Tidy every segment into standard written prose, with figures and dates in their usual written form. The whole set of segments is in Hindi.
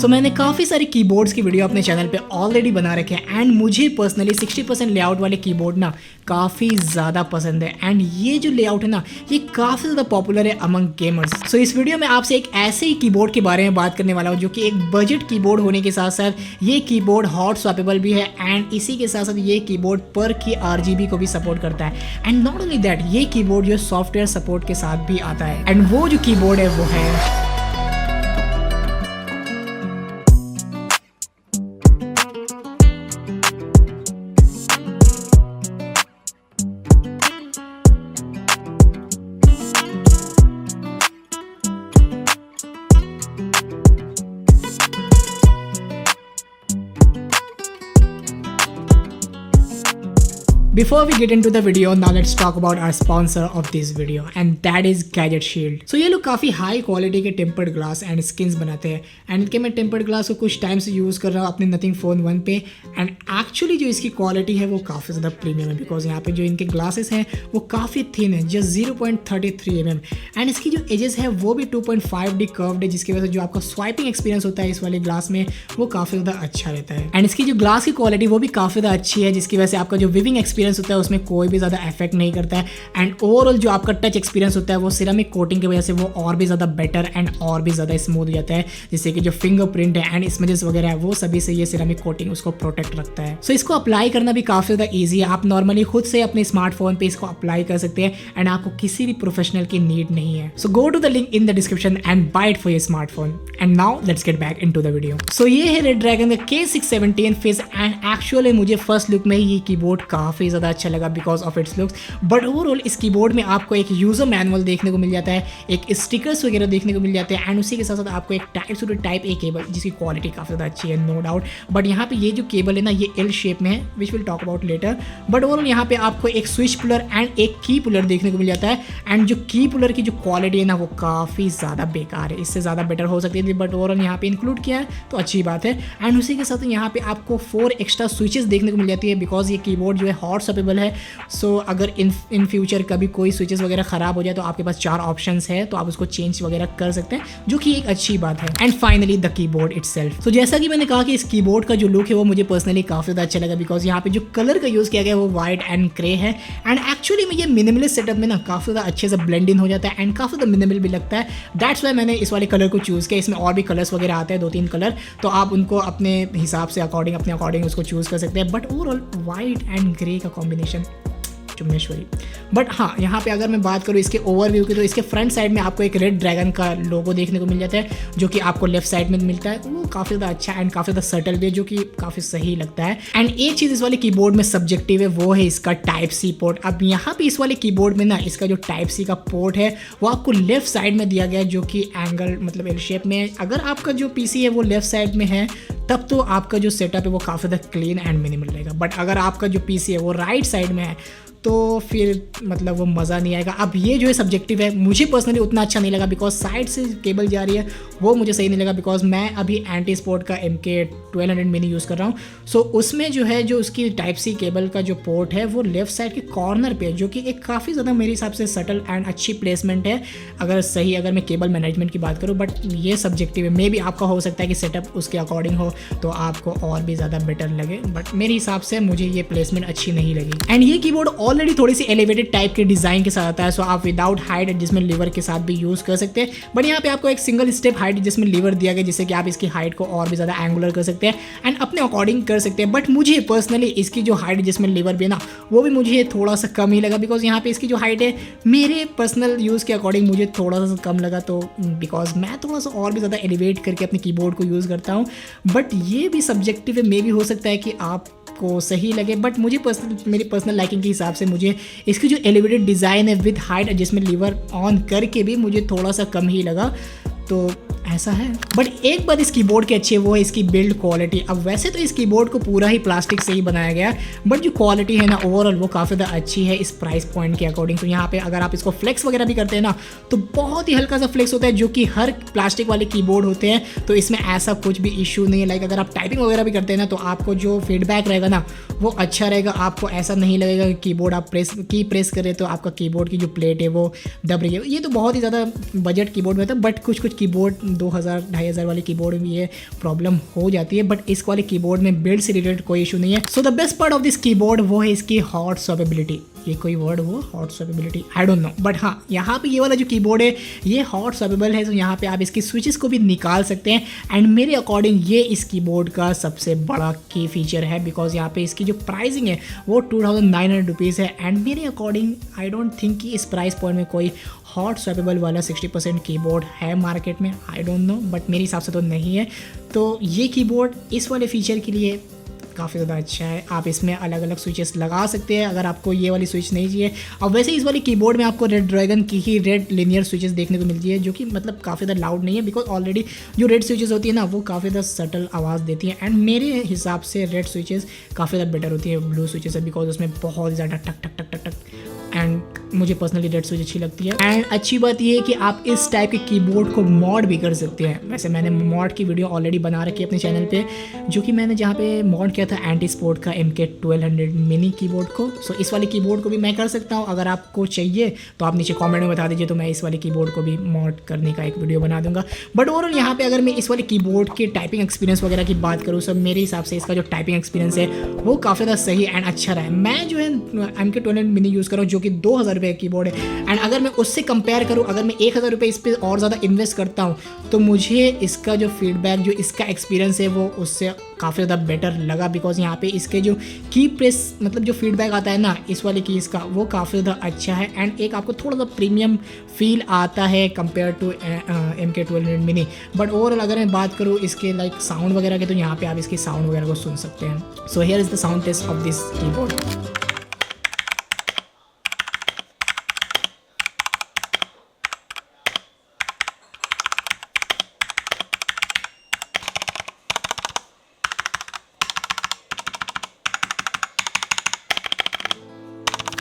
सो मैंने काफ़ी सारे कीबोर्ड्स की वीडियो अपने चैनल पे ऑलरेडी बना रखे हैं एंड मुझे पर्सनली 60% लेआउट वाले कीबोर्ड ना काफ़ी ज़्यादा पसंद है एंड ये जो लेआउट है ना ये काफ़ी ज़्यादा पॉपुलर है अमंग गेमर्स। सो इस वीडियो में आपसे एक ऐसे ही कीबोर्ड के बारे में बात करने वाला हूँ जो कि एक बजट कीबोर्ड होने के साथ साथ ये कीबोर्ड हॉट स्वैपेबल भी है एंड इसी के साथ साथ ये कीबोर्ड पर की RGB को भी सपोर्ट करता है एंड नॉट ओनली दैट ये कीबोर्ड जो सॉफ्टवेयर सपोर्ट के साथ भी आता है एंड वो जो कीबोर्ड है वो है Before we get into the video, now let's talk about our sponsor of this video and that is Gadget Shield. So ये लोग काफ़ी हाई क्वालिटी के टेम्पर्ड ग्लास एंड स्किन्स बनाते हैं एंड इनके मैं टेम्पर्ड ग्लास को कुछ टाइम से यूज़ कर रहा हूँ अपने नथिंग फ़ोन 1 पे एंड एक्चुअली जो इसकी क्वालिटी है वो काफ़ी ज़्यादा प्रीमियम है बिकॉज यहाँ पे जो इनके ग्लासेस हैं वो काफ़ी थिन है जस्ट 0.33 mm एंड इसकी जो एजेस है वो भी 2.5D कर्व्ड है जिसकी वजह से जो आपका स्वाइपिंग एक्सपीरियंस होता है इस वाले ग्लास में वो काफ़ी ज़्यादा अच्छा रहता है एंड इसकी जो ग्लास की क्वालिटी वो भी काफ़ी ज़्यादा अच्छी है जिसकी वजह से आपका जो विविंग एक्सपीरियंस होता है उसमें कोई भी ज़्यादा इफेक्ट नहीं करता है एंड ओवरऑल जो आपका टच एक्सपीरियंस होता है वो सिरेमिक कोटिंग की वजह से वो और भी ज़्यादा बेटर एंड और भी ज़्यादा स्मूथ हो जाता है जिससे कि जो फिंगरप्रिंट है एंड इमेजेस वगैरह है वो सभी से ये सिरेमिक कोटिंग उसको प्रोटेक्ट रखता है। सो इसको अप्लाई करना भी काफ़ी ज़्यादा ईजी है। आप नॉर्मली खुद से अपने स्मार्टफोन पे इसको अप्लाई कर सकते हैं एंड आपको किसी भी प्रोफेशनल की नीड नहीं है। So go to the link in the description and buy it for your smartphone and now let's get back into the video. So ये है रेडड्रैगन का K617 फिज एंड एक्चुअली मुझे फर्स्ट लुक में ये कीबोर्ड काफ़ी ज़्यादा अच्छा लगा because of its looks but overall इस कीबोर्ड में आपको एक यूज़र मैनुअल देखने को मिल जाता है, एक स्टिकर्स वगैरह देखने को मिल जाते हैं एंड उसी के साथ साथ आपको एक टाइप ए केबल जिसकी क्वालिटी काफ़ी ज़्यादा अच्छी है नो डाउट। बट यहाँ पे ये जो केबल है ना ये L शेप में है which will talk about later. But overall यहाँ पे आपको एक स्विच पुलर एंड एक की पुलर देखने को मिल जाता है एंड जो की पुलर की जो क्वालिटी है ना वो काफ़ी ज़्यादा बेकार है, इससे ज़्यादा बेटर हो सकती है बट ओवरऑल यहाँ पे इंक्लूड किया है तो अच्छी बात है। एंड उसी के साथ यहाँ पे आपको 4 एक्स्ट्रा स्विचेस देखने को मिल जाती है बिकॉज ये कीबोर्ड जो है हॉट स्वैपेबल है। सो अगर इन फ्यूचर कभी कोई स्विचेस वगैरह ख़राब हो जाए तो आपके पास 4 ऑप्शंस है तो आप उसको चेंज वगैरह कर सकते हैं जो कि एक अच्छी बात है। And finally the keyboard itself. तो जैसा कि मैंने कहा कि इस कीबोर्ड का जो लुक है वो मुझे पर्सनली काफ़ी ज़्यादा अच्छा लगा बिकॉज यहाँ पे जो कलर का यूज़ किया गया है वो वाइट एंड ग्रे है एंड एक्चुअली में ये मिनिमलिस्ट सेटअप में ना काफ़ी ज़्यादा अच्छे से ब्लेंड इन हो जाता है एंड काफ़ी ज़्यादा मिनिमल भी लगता है। दैट्स वाई मैंने इस वाले कलर को चूज़ किया। इसमें और भी कलर्स वगैरह आते हैं 2-3 कलर तो आप उनको अपने हिसाब से अपने अकॉर्डिंग उसको चूज़ कर सकते हैं but overall white and grey का कॉम्बिनेशन चुम्मेश्वरी। बट हाँ यहाँ पे अगर मैं बात करूँ इसके ओवरव्यू की तो इसके फ्रंट साइड में आपको एक रेड ड्रैगन का लोगो देखने को मिल जाता है जो कि आपको लेफ्ट साइड में मिलता है वो काफ़ी ज़्यादा अच्छा एंड काफ़ी ज़्यादा सटल भी है जो कि काफ़ी सही लगता है। एंड एक चीज़ इस वाले कीबोर्ड में सब्जेक्टिव है वो है इसका Type-C पोर्ट। अब यहाँ पे इस वाले कीबोर्ड में ना इसका जो Type-C का पोर्ट है वो आपको लेफ्ट साइड में दिया गया है जो कि एंगल मतलब L शेप में है। अगर आपका जो PC है वो लेफ्ट साइड में है तब तो आपका जो सेटअप है वो काफ़ी ज़्यादा क्लीन एंड मिनिमल रहेगा बट अगर आपका जो PC है वो राइट साइड में है तो फिर मतलब वो मज़ा नहीं आएगा। अब ये जो है सब्जेक्टिव है मुझे पर्सनली उतना अच्छा नहीं लगा बिकॉज साइड से केबल जा रही है वो मुझे सही नहीं लगा बिकॉज मैं अभी एंटी स्पोर्ट का MK1200 मिनी यूज़ कर रहा हूँ। सो उसमें जो है जो उसकी Type-C केबल का जो पोर्ट है वो लेफ्ट साइड के कॉर्नर पे है जो कि एक काफ़ी ज़्यादा मेरे हिसाब से सटल एंड अच्छी प्लेसमेंट है अगर मैं केबल मैनेजमेंट की बात करूँ। बट ये सब्जेक्टिव है मे बी आपका हो सकता है कि सेटअप उसके अकॉर्डिंग हो तो आपको और भी ज़्यादा बेटर लगे बट मेरे हिसाब से मुझे ये प्लेसमेंट अच्छी नहीं लगी। एंड ये कीबोर्ड ऑलरेडी थोड़ी सी एलिवेटेड टाइप के डिज़ाइन के साथ आता है सो आप विदाउट हाइट एडजस्टमेंट लीवर के साथ भी यूज़ कर सकते हैं बट यहाँ पे आपको एक single step height adjustment lever दिया गया जिससे कि आप इसकी हाइट को और भी ज़्यादा एंगुलर कर सकते हैं एंड अपने अकॉर्डिंग कर सकते हैं। बट मुझे पर्सनली इसकी जो हाइट एडजस्टमेंट लीवर भी है ना वो भी मुझे थोड़ा सा कम ही लगा बिकॉज यहाँ पे इसकी जो हाइट है मेरे पर्सनल यूज़ के अकॉर्डिंग मुझे थोड़ा सा कम लगा तो बिकॉज मैं थोड़ा सा और भी ज़्यादा एलिवेट करके अपने कीबोर्ड को यूज़ करता हूँ बट ये भी सब्जेक्टिव है मे भी हो सकता है कि आप को सही लगे बट मुझे मेरी पर्सनल लाइकिंग के हिसाब से मुझे इसकी जो एलिवेटेड डिज़ाइन है with height adjustment lever on करके भी मुझे थोड़ा सा कम ही लगा तो ऐसा है। बट एक बात इस कीबोर्ड की अच्छी है वो है इसकी बिल्ड क्वालिटी। अब वैसे तो इस कीबोर्ड को पूरा ही प्लास्टिक से ही बनाया गया है बट जो क्वालिटी है ना ओवरऑल वो काफ़ी ज़्यादा अच्छी है इस प्राइस पॉइंट के अकॉर्डिंग। तो यहाँ पे अगर आप इसको फ्लेक्स वगैरह भी करते हैं ना तो बहुत ही हल्का सा फ्लेक्स होता है जो कि हर प्लास्टिक वाले कीबोर्ड होते हैं तो इसमें ऐसा कुछ भी इशू नहीं है। लाइक अगर आप टाइपिंग वगैरह भी करते हैं ना तो आपको जो फीडबैक रहेगा ना वो अच्छा रहेगा, आपको ऐसा नहीं लगेगा कि कीबोर्ड आप प्रेस करें तो आपका कीबोर्ड की जो प्लेट है वो दब रही है। ये तो बहुत ही ज़्यादा बजट कीबोर्ड में था बट कुछ कीबोर्ड 2000 2500 वाले कीबोर्ड में ये प्रॉब्लम हो जाती है, बट इस वाले कीबोर्ड में बिल्ड से रिलेटेड कोई इशू नहीं है। So the best part of this keyboard वो है इसकी हॉट स्वैपेबिलिटी। ये कोई वर्ड हो, hot swappability, I don't know, but हाँ यहाँ पे ये वाला जो कीबोर्ड है ये हॉट स्वैपेबल है। तो यहाँ पे आप इसकी स्विचेस को भी निकाल सकते हैं एंड मेरे अकॉर्डिंग ये इस कीबोर्ड का सबसे बड़ा की फीचर है, बिकॉज यहाँ पे इसकी जो प्राइसिंग है वो 2900 रुपीज़ है एंड मेरे अकॉर्डिंग आई डोंट थिंक कि इस प्राइस पॉइंट में कोई हॉट स्वैपेबल वाला 60% कीबोर्ड है मार्केट में, आई डोंट नो, बट मेरे हिसाब से तो नहीं है। तो ये कीबोर्ड इस वाले फीचर के लिए काफ़ी ज़्यादा अच्छा है। आप इसमें अलग अलग स्विचेस लगा सकते हैं अगर आपको ये वाली स्विच नहीं चाहिए। और वैसे इस वाली कीबोर्ड में आपको रेड ड्रैगन की ही रेड लिनियर स्विचेस देखने को मिलती है, जो कि मतलब काफ़ी ज़्यादा लाउड नहीं है, बिकॉज ऑलरेडी जो रेड स्विचेस होती है ना वो काफ़ी ज़्यादा सटल आवाज़ देती है एंड मेरे हिसाब से रेड स्विचेस काफ़ी ज़्यादा बेटर होती है ब्लू स्विचेस से, बिकॉज उसमें बहुत ज़्यादा टक टक टक टक टक एंड मुझे पर्सनली रेड स्विच अच्छी लगती है। एंड अच्छी बात ये है कि आप इस टाइप के कीबोर्ड को मॉड भी कर सकते हैं। वैसे मैंने मॉड की वीडियो ऑलरेडी बना रखी है अपने चैनल पे, जो कि मैंने जहाँ पे मॉड किया था एंटी स्पोर्ट का MK1200 मिनी कीबोर्ड को। सो इस वाले कीबोर्ड को भी मैं कर सकता हूँ। अगर आपको चाहिए तो आप नीचे कॉमेंट में बता दीजिए, तो मैं इस वाले कीबोर्ड को भी मॉड करने का एक वीडियो बना दूंगा। बट ओवरऑल यहाँ पे अगर मैं इस वाले कीबोर्ड के टाइपिंग एक्सपीरियंस वगैरह की बात करूँ, सब मेरे हिसाब से इसका जो टाइपिंग एक्सपीरियंस है वो काफ़ी ज़्यादा सही एंड अच्छा रहा है। मैं जो है MK1200 मिनी यूज़ कर रहा हूँ, जो कि 2000 रुपये का कीबोर्ड है एंड अगर मैं उससे कंपेयर करूँ, अगर मैं 1000 रुपये इस पर और ज़्यादा इन्वेस्ट करता हूँ, तो मुझे इसका जो फीडबैक, जो इसका एक्सपीरियंस है वो उससे काफ़ी ज़्यादा बेटर लगा, बिकॉज यहाँ पे इसके जो की प्रेस मतलब जो फीडबैक आता है ना इस वाले कीज़ का, वो काफ़ी ज़्यादा अच्छा है एंड एक आपको थोड़ा सा प्रीमियम फील आता है compare to MK1200 mini. But overall अगर मैं बात करूँ इसके लाइक साउंड वगैरह के, तो यहाँ पे आप इसके साउंड वगैरह को सुन सकते हैं। So here is the sound test of this keyboard.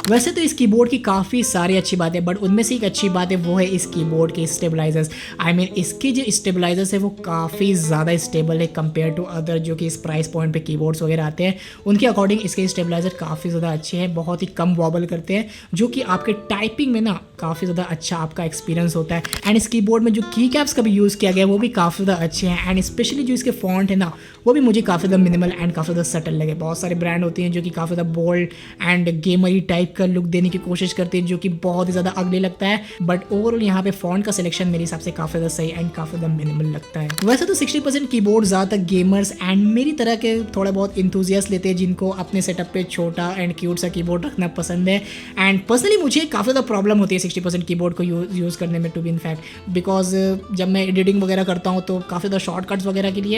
वैसे तो इस कीबोर्ड की काफ़ी सारी अच्छी बातें हैं, बट उनमें से एक अच्छी बात है वो है इस कीबोर्ड के स्टेबलाइजर्स। आई मीन इसके जो स्टेबलाइजर्स है वो काफ़ी ज़्यादा स्टेबल है कंपेयर टू अदर जो कि इस प्राइस पॉइंट पे कीबोर्ड्स वगैरह आते हैं, उनके अकॉर्डिंग इसके स्टेबलाइजर काफ़ी ज़्यादा अच्छे हैं, बहुत ही कम वॉबल करते हैं, जो कि आपके टाइपिंग में ना काफ़ी ज़्यादा अच्छा आपका एक्सपीरियंस होता है। एंड इस कीबोर्ड में जो की कैप्स का भी यूज़ किया गया है वो भी काफ़ी ज़्यादा अच्छे हैं एंड स्पेशली जो इसके फॉन्ट है ना वो भी मुझे काफ़ी ज़्यादा मिनिमल एंड काफ़ी ज़्यादा सटल लगे। बहुत सारे ब्रांड होते हैं जो कि काफ़ी ज़्यादा बोल्ड एंड गेमरी टाइप का लुक देने की कोशिश करते हैं, जो कि बहुत ही ज़्यादा अगले लगता है, बट ओवरऑल यहाँ पे फॉन्ट का सिलेक्शन मेरे हिसाब से काफ़ी ज़्यादा सही एंड काफ़ी ज़्यादा मिनिमल लगता है। वैसे तो 60% कीबोर्ड ज़्यादातर गेमर्स एंड मेरी तरह के थोड़े बहुत इंथुजियास्ट लेते हैं, जिनको अपने सेटअप पे छोटा एंड क्यूट सा कीबोर्ड रखना पसंद है। एंड पर्सनली मुझे काफ़ी ज़्यादा प्रॉब्लम होती है 60% कीबोर्ड को यूज़ करने में, to be in fact, because जब मैं एडिटिंग वगैरह करता हूँ तो काफ़ी ज़्यादा शॉर्टकट्स वगैरह के लिए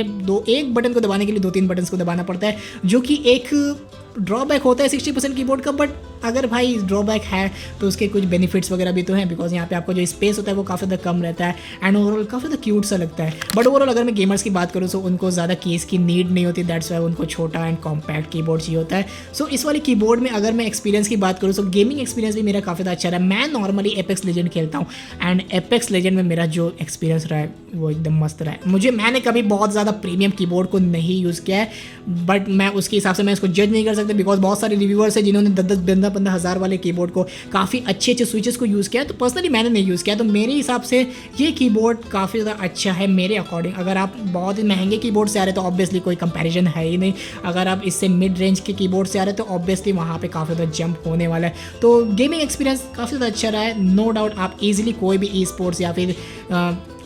एक बटन को दबाने के लिए 2-3 बटन्स को दबाना पड़ता है, जो कि एक ड्रॉबैक होता है 60% कीबोर्ड का। बट अगर भाई ड्रॉबैक है तो उसके कुछ बेनिफिट्स वगैरह भी तो हैं, बिकॉज यहाँ पे आपको जो स्पेस होता है वो काफ़ी ज़्यादा कम रहता है एंड ओवरऑल काफ़ी ज़्यादा क्यूट सा लगता है। बट ओवरऑल अगर मैं गेमर्स की बात करूँ तो उनको ज़्यादा कीज़ की नीड नहीं होती, दैट्स वाई उनको छोटा एंड कॉम्पैक्ट कीबोर्ड चाहिए होता है। सो इस वाले कीबोर्ड में अगर मैं एक्सपीरियंस की बात करूँ तो गेमिंग एक्सपीरियंस भी मेरा काफ़ी ज़्यादा अच्छा रहा है। मैं नॉर्मली एपेक्स लेजेंड खेलता हूँ एंड एपेक्स लेजेंड में मेरा जो एक्सपीरियंस रहा है वो एकदम मस्त रहा है। मैंने कभी बहुत ज़्यादा प्रीमियम कीबोर्ड को नहीं यूज़ किया है, बट मैं उसके हिसाब से मैं इसको जज नहीं कर सकता, बिकॉज बहुत सारे रिव्यूअर्स हैं जिन्होंने 10-15 हज़ार वाले कीबोर्ड को काफ़ी अच्छे स्विचेस को यूज़ किया है, तो पर्सनली मैंने नहीं यूज़ किया। तो मेरे हिसाब से ये कीबोर्ड काफ़ी ज़्यादा अच्छा है मेरे अकॉर्डिंग। अगर आप बहुत ही महंगे कीबोर्ड से आ रहे तो ऑब्वियसली कोई कंपैरिजन है ही नहीं, अगर आप इससे मिड रेंज के कीबोर्ड से आ रहे तो ऑब्वियसली वहाँ पे काफ़ी ज़्यादा जंप होने वाला है। तो गेमिंग एक्सपीरियंस काफ़ी ज़्यादा अच्छा रहा है, नो डाउट। आप इजीली कोई भी ई स्पोर्ट्स या फिर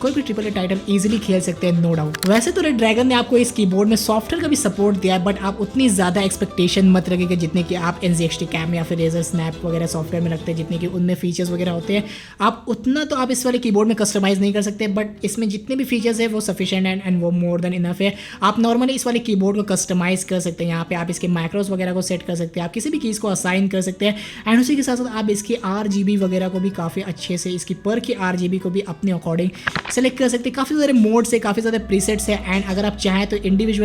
कोई भी AAA टाइटल इजीली खेल सकते हैं, नो डाउट। वैसे तो रेड ड्रैगन ने आपको इस कीबोर्ड में सॉफ्टवेयर का भी सपोर्ट दिया है, बट आप उतनी ज़्यादा एक्सपेक्टेशन मत रखिएगा जितने कि आप NZXT कैम या फिर Razer स्नैप वगैरह सॉफ्टवेयर में रखते हैं, जितने कि उनमें फीचर्स वगैरह होते हैं। आप उतना तो आप इस वाले कीबोर्ड में कस्टमाइज़ नहीं कर सकते, बट इसमें जितने भी फीचर्स है वो सफिशिएंट एंड वो मोर देन इनफ है। आप नॉर्मली इस वाले कीबोर्ड को कस्टमाइज़ कर सकते हैं, यहाँ पे आप इसके माइक्रोस वगैरह को सेट कर सकते हैं, आप किसी भी कीज़ को असाइन कर सकते हैं एंड उसी के साथ साथ आप इसकी RGB वगैरह को भी काफ़ी अच्छे से, इसकी पर की RGB को भी अपने अकॉर्डिंग सेलेक्ट कर सकते हैं। काफ़ी सारे मोड्स है, काफ़ी ज़्यादा प्रीसेट्स है एंड अगर आप चाहें तो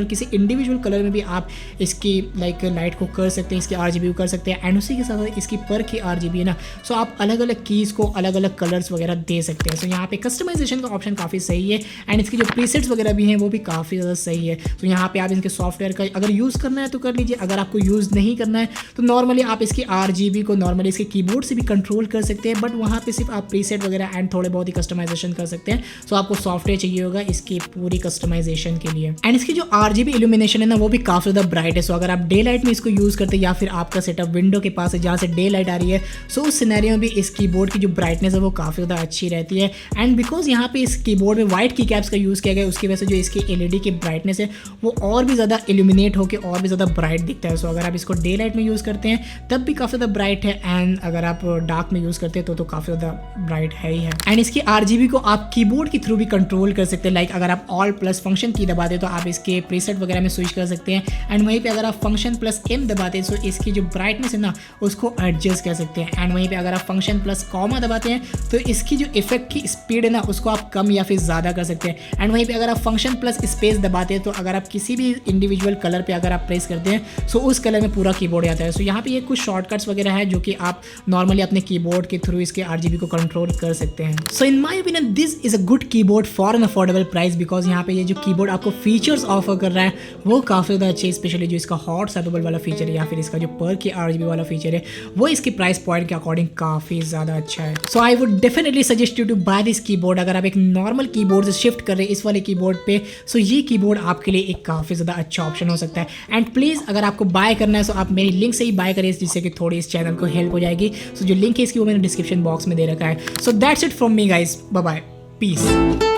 किसी इंडिविजुअल कलर में भी आप इसकी लाइक लाइट को कर सकते हैं, इसकी RGB को कर सकते हैं एंड उसी के साथ साथ इसकी पर की RGB है ना, सो आप अलग अलग कीज़ को अलग अलग कलर्स वगैरह दे सकते हैं। सो यहाँ पे कस्टमाइजेशन का ऑप्शन काफ़ी सही है एंड इसकी जो प्रीसेट्स वगैरह भी हैं वो भी काफ़ी ज़्यादा सही है। तो यहाँ पे आप इनके सॉफ्टवेयर का अगर यूज़ करना है तो कर लीजिए, अगर आपको यूज़ नहीं करना है तो नॉर्मली आप इसकी RGB को नॉर्मली इसके कीबोर्ड से भी कंट्रोल कर सकते हैं, बट वहाँ पे सिर्फ आप प्रीसेट वगैरह एंड थोड़े बहुत ही कस्टमाइजेशन कर सकते हैं। सो आपको सॉफ्टवेयर चाहिए होगा इसकी पूरी कस्टमाइजेशन के लिए। एंड इसकी जो RGB इल्यूमिनेशन है ना वो भी काफ़ी ज़्यादा ब्राइट है। सो अगर आप डे लाइट में इसको यूज़ करते हैं या फिर आपका सेटअप विंडो के पास है जहाँ से डे लाइट आ रही है, सो उस सिनेरियो में भी इस कीबोर्ड की जो ब्राइटनेस है वो काफ़ी ज़्यादा अच्छी रहती है। एंड बिकॉज यहाँ पे इस कीबोर्ड में वाइट की कैप्स का यूज़ किया गया उसकी वजह से जो इसकी LED की ब्राइटनेस है वो और भी ज़्यादा इल्यूमिनेट होकर और भी ज़्यादा ब्राइट दिखता है। सो अगर आप इसको डे लाइट में यूज़ करते हैं तब भी काफ़ी ज़्यादा ब्राइट है, एंड अगर आप डार्क में यूज़ करते हैं तो काफ़ी ज़्यादा ब्राइट है ही है। एंड इसकी RGB को आप कीबोर्ड के थ्रू भी कंट्रोल कर सकते हैं। लाइक अगर आप ऑल प्लस फंक्शन की दबाते हैं तो आप इसके प्रीसेट वगैरह में स्विच कर सकते हैं। एंड वहीं पे अगर आप फंक्शन प्लस M दबाते हैं तो इसकी जो ब्राइटनेस है ना उसको एडजस्ट कर सकते हैं। एंड वहीं पे अगर आप फंक्शन प्लस कॉमा दबाते हैं तो इसकी जो इफेक्ट की स्पीड है ना उसको आप कम या फिर ज़्यादा कर सकते हैं। एंड वहीं पे अगर आप फंक्शन प्लस स्पेस दबाते हैं तो अगर आप किसी भी इंडिविजुअल कलर पे अगर आप प्रेस करते हैं सो उस कलर में पूरा कीबोर्ड आता है। सो यहाँ पे ये कुछ शॉर्टकट्स वगैरह है जो कि आप नॉर्मली अपने कीबोर्ड के थ्रू इसके RGB को कंट्रोल कर सकते हैं। So in my opinion this is a good keyboard for an affordable price, because यहाँ पे ये जो कीबोर्ड आपको फीचर्स ऑफर कर रहा है वो काफ़ी ज़्यादा अच्छे, स्पेशली जो इसका हॉट स्वैपेबल वाला फीचर है या फिर इसका जो पर के RGB वाला फीचर है वो इसके प्राइस पॉइंट के अकॉर्डिंग काफ़ी ज़्यादा अच्छा है। So I would definitely suggest you to buy this keyboard. अगर आप एक नॉर्मल कीबोर्ड से शिफ्ट कर रहे हैं इस वाले कीबोर्ड पे, सो ये कीबोर्ड आपके लिए एक काफ़ी ज़्यादा अच्छा ऑप्शन हो सकता है। एंड प्लीज़ अगर आपको बाय करना है तो आप मेरी लिंक से ही बाय करें जिससे कि थोड़ी इस चैनल को हेल्प हो जाएगी। सो जो लिंक है इसकी वो मैंने डिस्क्रिप्शन बॉक्स में दे रखा है। So that's it from me guys, bye bye, piece.